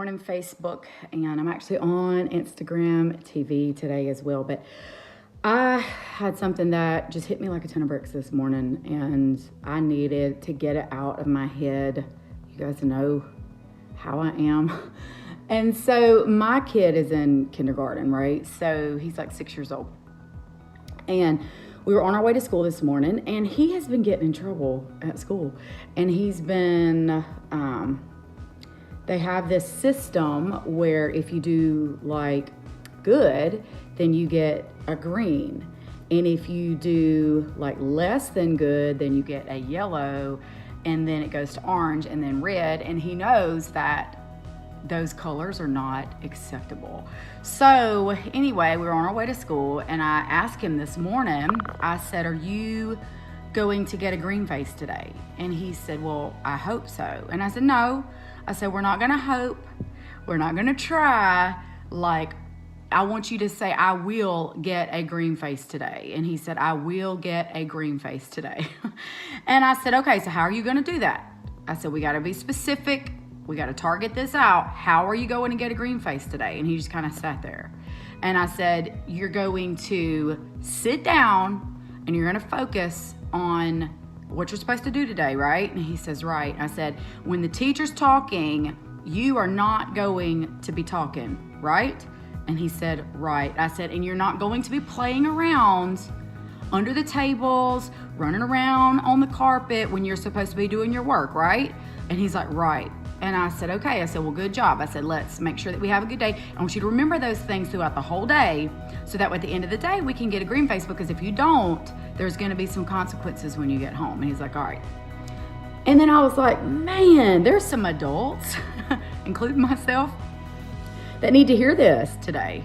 on Facebook, and I'm actually on Instagram TV today as well. But I had something that just hit me like a ton of bricks this morning, and I needed to get it out of my head. You guys know how I am. And so my kid is in kindergarten, right? So he's like 6 years old. And we were on our way to school this morning, and he has been getting in trouble at school. And he's been, they have this system where if you do like good, then you get a green. And if you do like less than good, then you get a yellow, and then it goes to orange and then red. And he knows that those colors are not acceptable. So anyway, we were on our way to school, and I asked him this morning, I said, "Are you going to get a green face today?" And he said, "Well, I hope so." And I said, "No." I said, "We're not gonna hope. We're not gonna try. Like, I want you to say, I will get a green face today." And he said, "I will get a green face today." And I said, "Okay, so how are you gonna do that?" I said, "We gotta be specific. We got to target this out. How are you going to get a green face today?" And he just kind of sat there. And I said, "You're going to sit down and you're going to focus on what you're supposed to do today, right?" And he says, "Right." I said, "When the teacher's talking, you are not going to be talking, right?" And he said, "Right." I said, "And you're not going to be playing around under the tables, running around on the carpet when you're supposed to be doing your work, right?" And he's like, "Right." And I said, "Okay." I said, "Well, good job." I said, "Let's make sure that we have a good day. I want you to remember those things throughout the whole day, so that at the end of the day, we can get a green face, because if you don't, there's going to be some consequences when you get home." And he's like, "All right." And then I was like, man, there's some adults, including myself, that need to hear this today.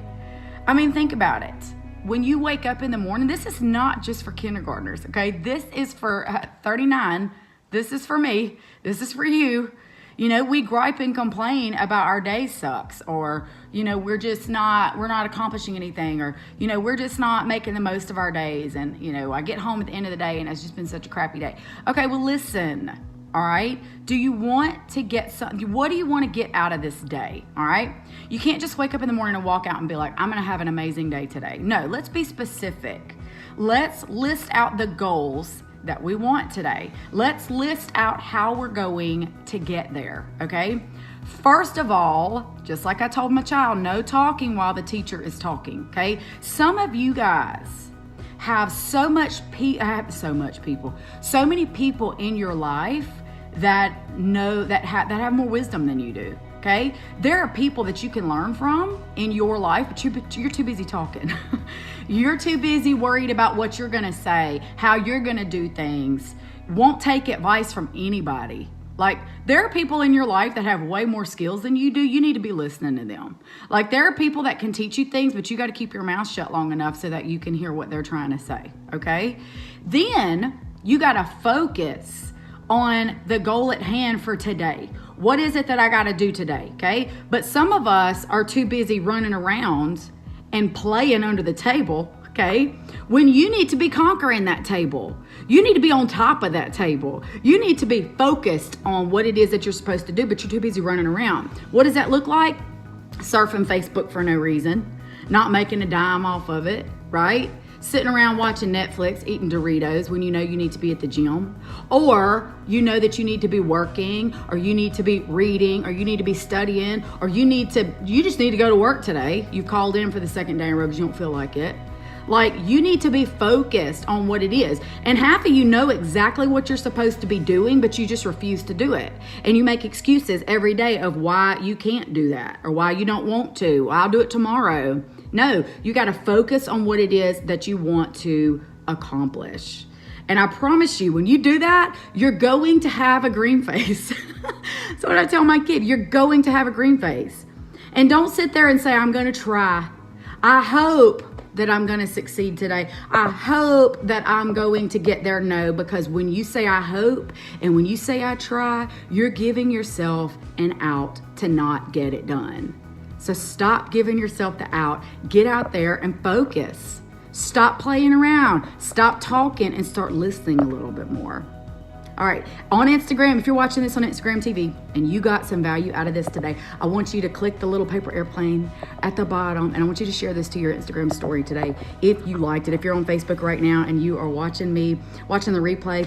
I mean, think about it. When you wake up in the morning, this is not just for kindergartners, okay? This is for 39. This is for me. This is for you. You know, we gripe and complain about our day sucks, or, you know, we're not accomplishing anything, or, you know, we're just not making the most of our days. And, you know, I get home at the end of the day and it's just been such a crappy day. Okay, well, listen, all right? Do you want to get something? What do you want to get out of this day? All right? You can't just wake up in the morning and walk out and be like, "I'm going to have an amazing day today." No, let's be specific. Let's list out the goals that we want today. Let's list out how we're going to get there, okay? First of all, just like I told my child, no talking while the teacher is talking, okay? Some of you guys have so many people in your life that know that have more wisdom than you do. Okay, there are people that you can learn from in your life, but you're too busy talking. You're too busy worried about what you're going to say, how you're going to do things. Won't take advice from anybody. Like, there are people in your life that have way more skills than you do. You need to be listening to them. Like, there are people that can teach you things, but you got to keep your mouth shut long enough so that you can hear what they're trying to say. Okay, then you got to focus on the goal at hand for today. What is it that I got to do today? Okay. But some of us are too busy running around and playing under the table. Okay. When you need to be conquering that table, you need to be on top of that table. You need to be focused on what it is that you're supposed to do, but you're too busy running around. What does that look like? Surfing Facebook for no reason, not making a dime off of it, right? Sitting around watching Netflix, eating Doritos when you know you need to be at the gym, or you know that you need to be working, or you need to be reading, or you need to be studying, or you just need to go to work today. You've called in for the second day in a row because you don't feel like it. Like, you need to be focused on what it is. And half of you know exactly what you're supposed to be doing, but you just refuse to do it. And you make excuses every day of why you can't do that, or why you don't want to. "I'll do it tomorrow." No, you got to focus on what it is that you want to accomplish. And I promise you, when you do that, you're going to have a green face. That's what I tell my kid. You're going to have a green face. And don't sit there and say, "I'm going to try. I hope that I'm going to succeed today. I hope that I'm going to get there." No, because when you say "I hope" and when you say "I try," you're giving yourself an out to not get it done. So stop giving yourself the out. Get out there and focus. Stop playing around. Stop talking and start listening a little bit more. All right. On Instagram, if you're watching this on Instagram TV and you got some value out of this today, I want you to click the little paper airplane at the bottom, and I want you to share this to your Instagram story today if you liked it. If you're on Facebook right now and you are watching the replay,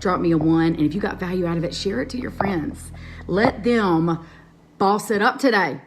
drop me a 1. And if you got value out of it, share it to your friends. Let them boss it up today.